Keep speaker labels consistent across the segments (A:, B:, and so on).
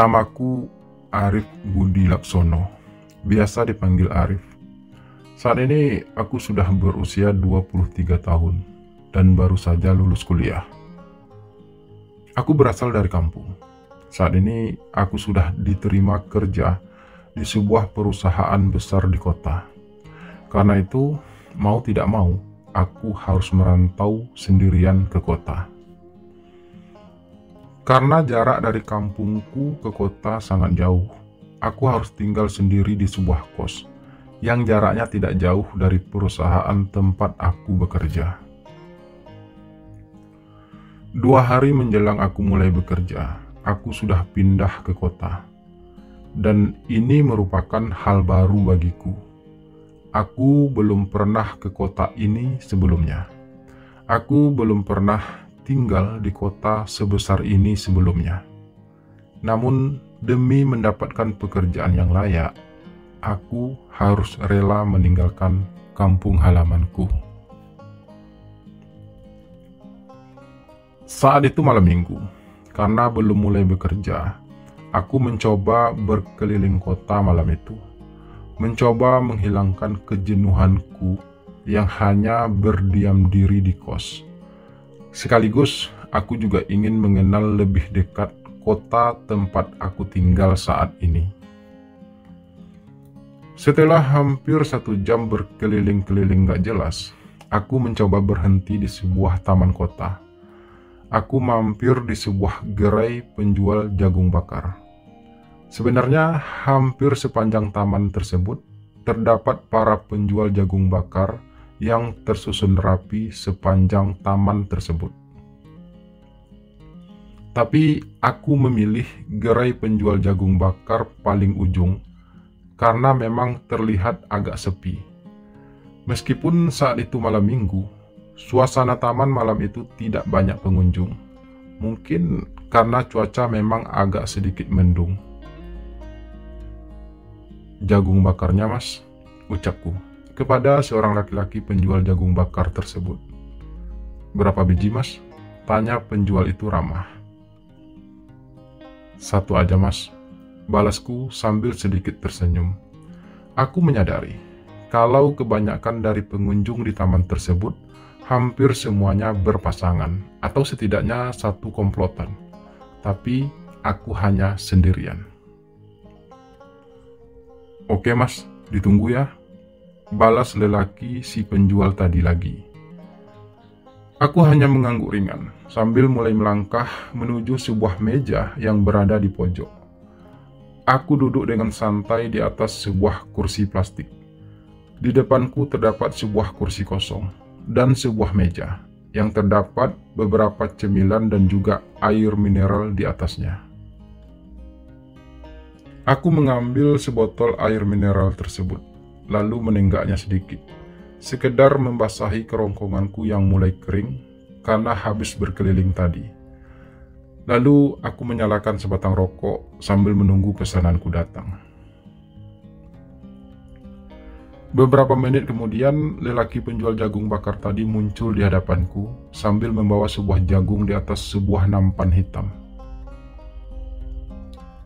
A: Namaku Arif Budi Laksono, biasa dipanggil Arif. Saat ini aku sudah berusia 23 tahun dan baru saja lulus kuliah. Aku berasal dari kampung. Saat ini aku sudah diterima kerja di sebuah perusahaan besar di kota. Karena itu, mau tidak mau, aku harus merantau sendirian ke kota. Karena jarak dari kampungku ke kota sangat jauh, aku harus tinggal sendiri di sebuah kos yang jaraknya tidak jauh dari perusahaan tempat aku bekerja. 2 hari menjelang aku mulai bekerja, aku sudah pindah ke kota. Dan ini merupakan hal baru bagiku. Aku belum pernah ke kota ini sebelumnya. Aku belum pernah tinggal di kota sebesar ini sebelumnya. Namun, demi mendapatkan pekerjaan yang layak, aku harus rela meninggalkan kampung halamanku. Saat itu malam minggu, karena belum mulai bekerja, aku mencoba berkeliling kota malam itu, mencoba menghilangkan kejenuhanku yang hanya berdiam diri di kos. Sekaligus, aku juga ingin mengenal lebih dekat kota tempat aku tinggal saat ini. Setelah hampir 1 jam berkeliling-keliling gak jelas, aku mencoba berhenti di sebuah taman kota. Aku mampir di sebuah gerai penjual jagung bakar. Sebenarnya, hampir sepanjang taman tersebut, terdapat para penjual jagung bakar yang tersusun rapi sepanjang taman tersebut. Tapi aku memilih gerai penjual jagung bakar paling ujung karena memang terlihat agak sepi. Meskipun saat itu malam minggu, suasana taman malam itu tidak banyak pengunjung. Mungkin karena cuaca memang agak sedikit mendung. "Jagung bakarnya, Mas," ucapku kepada seorang laki-laki penjual jagung bakar tersebut. "Berapa biji, Mas?" tanya penjual itu ramah. "1 aja, Mas," balasku sambil sedikit tersenyum. Aku menyadari kalau kebanyakan dari pengunjung di taman tersebut hampir semuanya berpasangan atau setidaknya satu komplotan, tapi aku hanya sendirian. "Oke, Mas, ditunggu ya," balas lelaki si penjual tadi lagi. Aku hanya mengangguk ringan sambil mulai melangkah menuju sebuah meja yang berada di pojok. Aku duduk dengan santai di atas sebuah kursi plastik. Di depanku terdapat sebuah kursi kosong dan sebuah meja yang terdapat beberapa cemilan dan juga air mineral di atasnya. Aku mengambil sebotol air mineral tersebut, lalu menenggaknya sedikit, sekedar membasahi kerongkonganku yang mulai kering karena habis berkeliling tadi. Lalu aku menyalakan sebatang rokok sambil menunggu pesananku datang. Beberapa menit kemudian, lelaki penjual jagung bakar tadi muncul di hadapanku sambil membawa sebuah jagung di atas sebuah nampan hitam.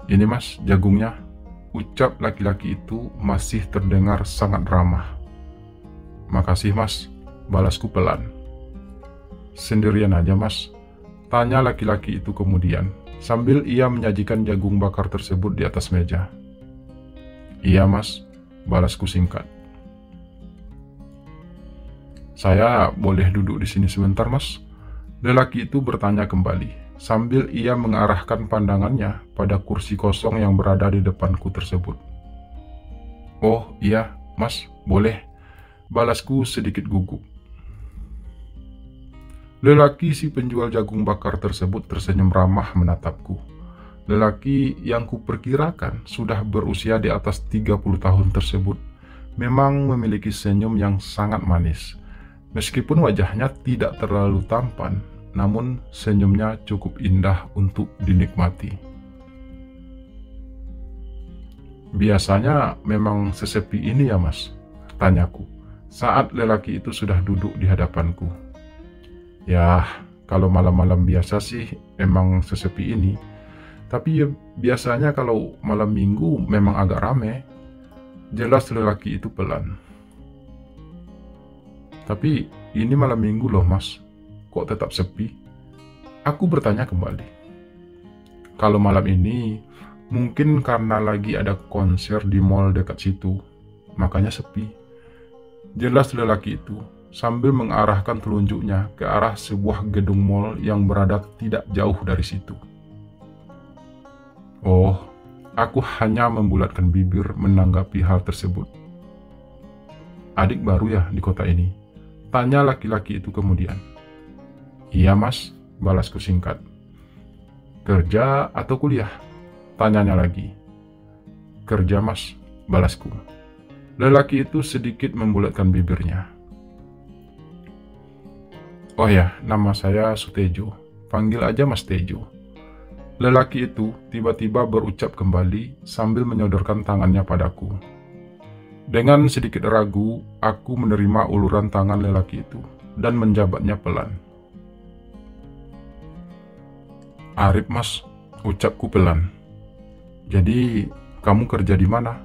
A: "Ini, Mas, jagungnya," ucap laki-laki itu masih terdengar sangat ramah. "Makasih, Mas," balasku pelan. "Sendirian aja, Mas?" tanya laki-laki itu kemudian, sambil ia menyajikan jagung bakar tersebut di atas meja. "Iya, Mas," balasku singkat. "Saya boleh duduk di sini sebentar, Mas?" lelaki itu bertanya kembali, sambil ia mengarahkan pandangannya pada kursi kosong yang berada di depanku tersebut. "Oh iya, Mas, boleh," balasku sedikit gugup. Lelaki si penjual jagung bakar tersebut tersenyum ramah menatapku. Lelaki yang kuperkirakan sudah berusia di atas 30 tahun tersebut memang memiliki senyum yang sangat manis. Meskipun wajahnya tidak terlalu tampan, namun senyumnya cukup indah untuk dinikmati. "Biasanya memang sesepi ini ya, Mas?" tanyaku saat lelaki itu sudah duduk di hadapanku. "Ya, kalau malam-malam biasa sih emang sesepi ini. Tapi ya, biasanya kalau malam minggu memang agak rame. Jelas lelaki itu pelan. Tapi ini malam minggu loh mas, kok tetap sepi? Aku bertanya kembali. Kalau malam ini, mungkin karena lagi ada konser di mall dekat situ, makanya sepi. Jelas lelaki itu sambil mengarahkan telunjuknya ke arah sebuah gedung mall yang berada tidak jauh dari situ. Oh, aku hanya membulatkan bibir menanggapi hal tersebut. Adik baru ya di kota ini? Tanya laki-laki itu kemudian. Iya mas, balasku singkat. Kerja atau kuliah? Tanyanya lagi. Kerja mas, balasku. Lelaki itu sedikit membulatkan bibirnya. Oh ya, nama saya Sutejo. Panggil aja mas Tejo. Lelaki itu tiba-tiba berucap kembali sambil menyodorkan tangannya padaku. Dengan sedikit ragu, aku menerima uluran tangan lelaki itu dan menjabatnya pelan. Arif mas, ucapku pelan. Jadi, kamu kerja di mana?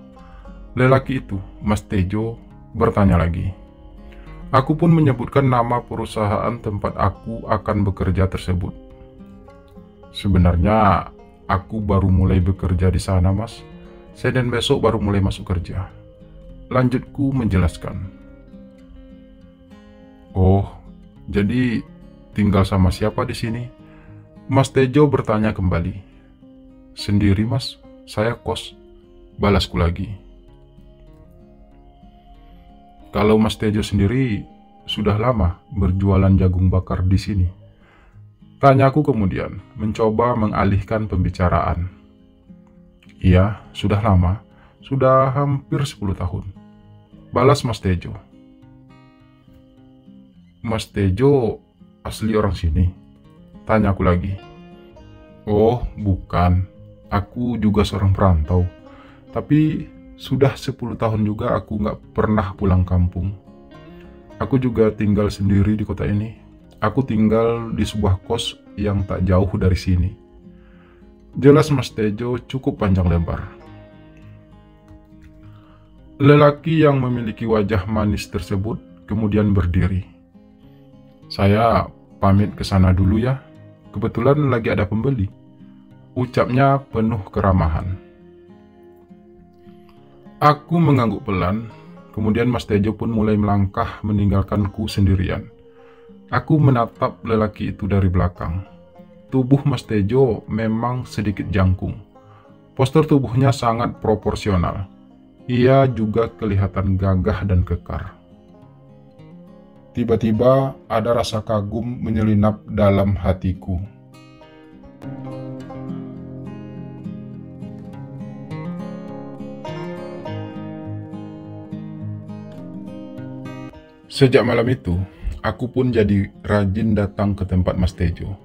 A: Lelaki itu, Mas Tejo, bertanya lagi. Aku pun menyebutkan nama perusahaan tempat aku akan bekerja tersebut. Sebenarnya, aku baru mulai bekerja di sana mas. Senin besok baru mulai masuk kerja. Lanjutku menjelaskan. Oh, jadi tinggal sama siapa di sini? Mas Tejo bertanya kembali. Sendiri mas, saya kos. Balasku lagi. Kalau Mas Tejo sendiri sudah lama berjualan jagung bakar di sini? Tanyaku kemudian, mencoba mengalihkan pembicaraan. Iya, sudah lama. Sudah hampir 10 tahun. Balas Mas Tejo. Mas Tejo asli orang sini? Tanyaku lagi. Oh, bukan. Aku juga seorang perantau. Tapi sudah 10 tahun juga aku nggak pernah pulang kampung. Aku juga tinggal sendiri di kota ini. Aku tinggal di sebuah kos yang tak jauh dari sini. Jelas Mas Tejo cukup panjang lebar. Lelaki yang memiliki wajah manis tersebut kemudian berdiri. Saya pamit ke sana dulu ya. Kebetulan lagi ada pembeli. Ucapnya penuh keramahan. Aku mengangguk pelan. Kemudian Mas Tejo pun mulai melangkah meninggalkanku sendirian. Aku menatap lelaki itu dari belakang. Tubuh Mas Tejo memang sedikit jangkung. Postur tubuhnya sangat proporsional. Ia juga kelihatan gagah dan kekar. Tiba-tiba ada rasa kagum menyelinap dalam hatiku. Sejak malam itu, aku pun jadi rajin datang ke tempat Mas Tejo.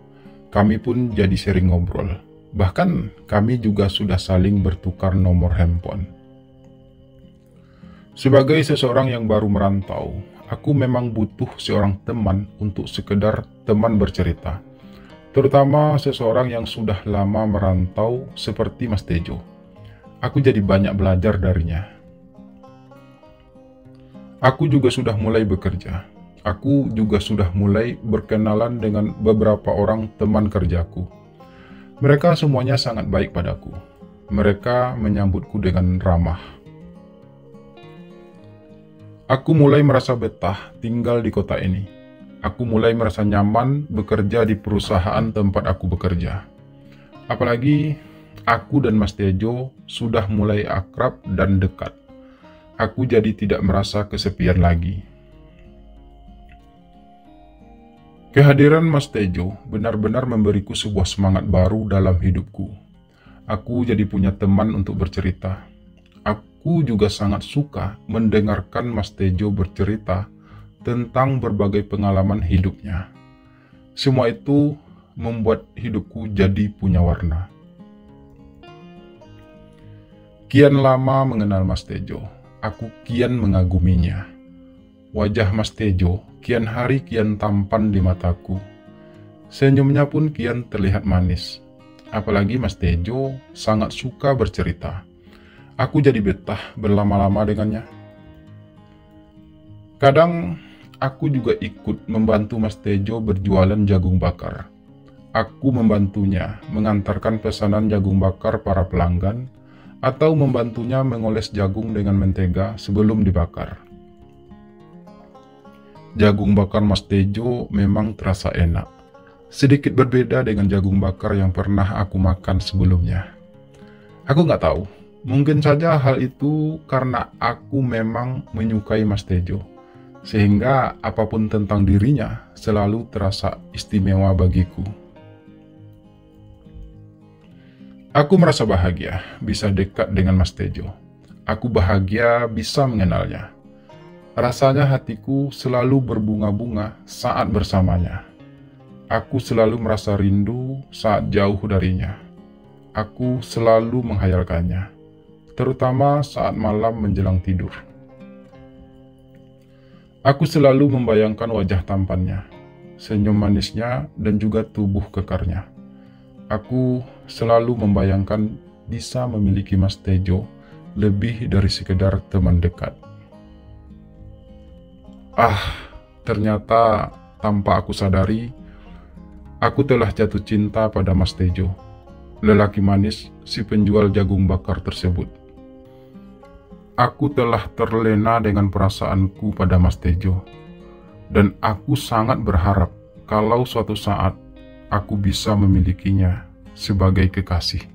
A: Kami pun jadi sering ngobrol. Bahkan kami juga sudah saling bertukar nomor handphone. Sebagai seseorang yang baru merantau, aku memang butuh seorang teman untuk sekedar teman bercerita. Terutama seseorang yang sudah lama merantau seperti Mas Tejo. Aku jadi banyak belajar darinya. Aku juga sudah mulai bekerja. Aku juga sudah mulai berkenalan dengan beberapa orang teman kerjaku. Mereka semuanya sangat baik padaku. Mereka menyambutku dengan ramah. Aku mulai merasa betah tinggal di kota ini. Aku mulai merasa nyaman bekerja di perusahaan tempat aku bekerja. Apalagi aku dan Mas Tejo sudah mulai akrab dan dekat. Aku jadi tidak merasa kesepian lagi. Kehadiran Mas Tejo benar-benar memberiku sebuah semangat baru dalam hidupku. Aku jadi punya teman untuk bercerita. Aku juga sangat suka mendengarkan Mas Tejo bercerita tentang berbagai pengalaman hidupnya. Semua itu membuat hidupku jadi punya warna. Kian lama mengenal Mas Tejo, aku kian mengaguminya. Wajah Mas Tejo kian hari kian tampan di mataku. Senyumnya pun kian terlihat manis. Apalagi Mas Tejo sangat suka bercerita. Aku jadi betah berlama-lama dengannya. Kadang aku juga ikut membantu Mas Tejo berjualan jagung bakar. Aku membantunya mengantarkan pesanan jagung bakar para pelanggan atau membantunya mengoles jagung dengan mentega sebelum dibakar. Jagung bakar Mas Tejo memang terasa enak. Sedikit berbeda dengan jagung bakar yang pernah aku makan sebelumnya. Aku nggak tahu, mungkin saja hal itu karena aku memang menyukai Mas Tejo, sehingga apapun tentang dirinya selalu terasa istimewa bagiku. Aku merasa bahagia bisa dekat dengan Mas Tejo. Aku bahagia bisa mengenalnya. Rasanya hatiku selalu berbunga-bunga saat bersamanya. Aku selalu merasa rindu saat jauh darinya. Aku selalu menghayalkannya, terutama saat malam menjelang tidur. Aku selalu membayangkan wajah tampannya, senyum manisnya, dan juga tubuh kekarnya. Aku selalu membayangkan bisa memiliki Mas Tejo lebih dari sekedar teman dekat. Ternyata tanpa aku sadari, aku telah jatuh cinta pada Mas Tejo, lelaki manis si penjual jagung bakar tersebut. Aku telah terlena dengan perasaanku pada Mas Tejo, dan aku sangat berharap kalau suatu saat aku bisa memilikinya sebagai kekasih.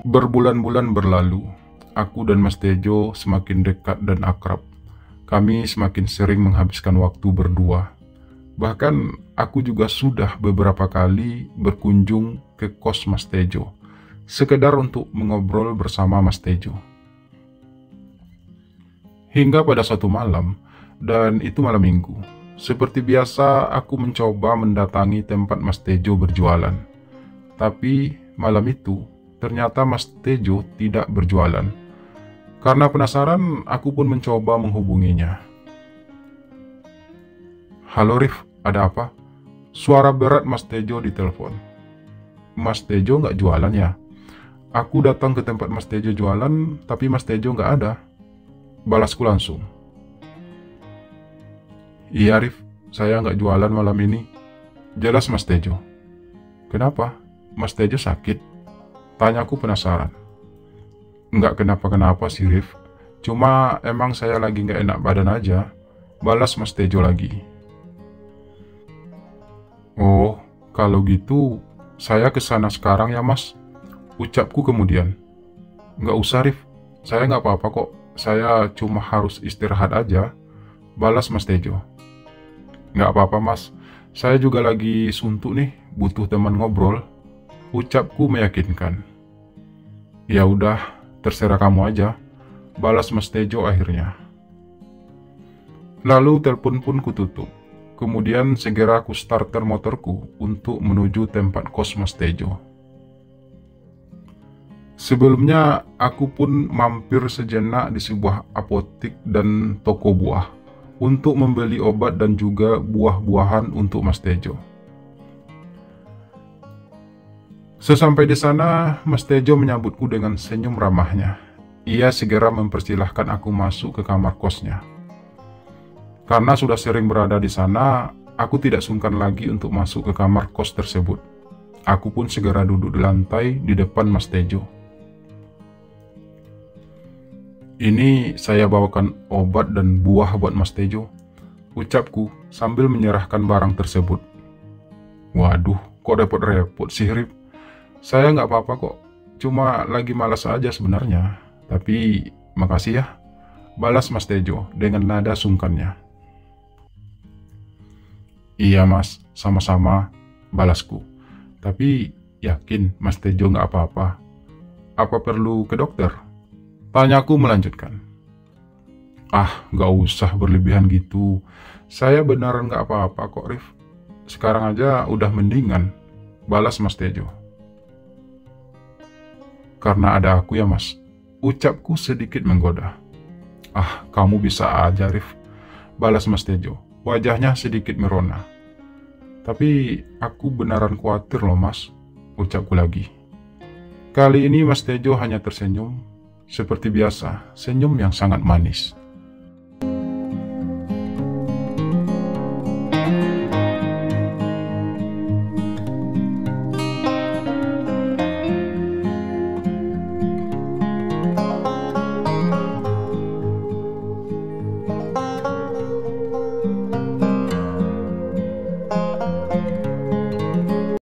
A: Berbulan-bulan berlalu, aku dan Mas Tejo semakin dekat dan akrab. Kami semakin sering menghabiskan waktu berdua. Bahkan aku juga sudah beberapa kali berkunjung ke kos Mas Tejo, sekedar untuk mengobrol bersama Mas Tejo. Hingga pada suatu malam, dan itu malam minggu, seperti biasa aku mencoba mendatangi tempat Mas Tejo berjualan. Tapi malam itu, ternyata Mas Tejo tidak berjualan. Karena penasaran, aku pun mencoba menghubunginya. "Halo Rif, ada apa?" Suara berat Mas Tejo di telepon. "Mas Tejo nggak jualan ya? Aku datang ke tempat Mas Tejo jualan, tapi Mas Tejo nggak ada." Balasku langsung. "Iya Rif, saya nggak jualan malam ini." Jelas Mas Tejo. "Kenapa? Mas Tejo sakit?" Tanyaku penasaran. "Nggak kenapa-kenapa sih Rif, cuma emang saya lagi nggak enak badan aja." Balas Mas Tejo lagi. "Oh, kalau gitu saya kesana sekarang ya Mas," ucapku kemudian. "Nggak usah Rif, saya nggak apa-apa kok, saya cuma harus istirahat aja." Balas Mas Tejo. "Nggak apa-apa Mas, saya juga lagi suntuk nih, butuh teman ngobrol," ucapku meyakinkan. "Ya udah, terserah kamu aja," balas Mas Tejo akhirnya. Lalu telepon pun kututup. Kemudian segera aku starter motorku untuk menuju tempat kos Mas Tejo. Sebelumnya aku pun mampir sejenak di sebuah apotik dan toko buah untuk membeli obat dan juga buah-buahan untuk Mas Tejo. Sesampai di sana, Mas Tejo menyambutku dengan senyum ramahnya. Ia segera mempersilahkan aku masuk ke kamar kosnya. Karena sudah sering berada di sana, aku tidak sungkan lagi untuk masuk ke kamar kos tersebut. Aku pun segera duduk di lantai di depan Mas Tejo. "Ini saya bawakan obat dan buah buat Mas Tejo," ucapku sambil menyerahkan barang tersebut. "Waduh, kok repot-repot sih Rip? Saya nggak apa-apa kok, cuma lagi malas aja sebenarnya. Tapi makasih ya," balas Mas Tejo dengan nada sungkannya. "Iya Mas, sama-sama," balasku. "Tapi yakin Mas Tejo nggak apa-apa? Apa perlu ke dokter?" Tanyaku melanjutkan. Nggak usah berlebihan gitu. Saya beneran nggak apa-apa kok Rif. Sekarang aja udah mendingan," balas Mas Tejo. "Karena ada aku ya Mas," Ucapku sedikit menggoda. "Ah, kamu bisa aja, Rif," balas Mas Tejo. Wajahnya sedikit merona. "Tapi aku beneran khawatir loh, Mas," ucapku lagi. Kali ini Mas Tejo hanya tersenyum, seperti biasa, senyum yang sangat manis.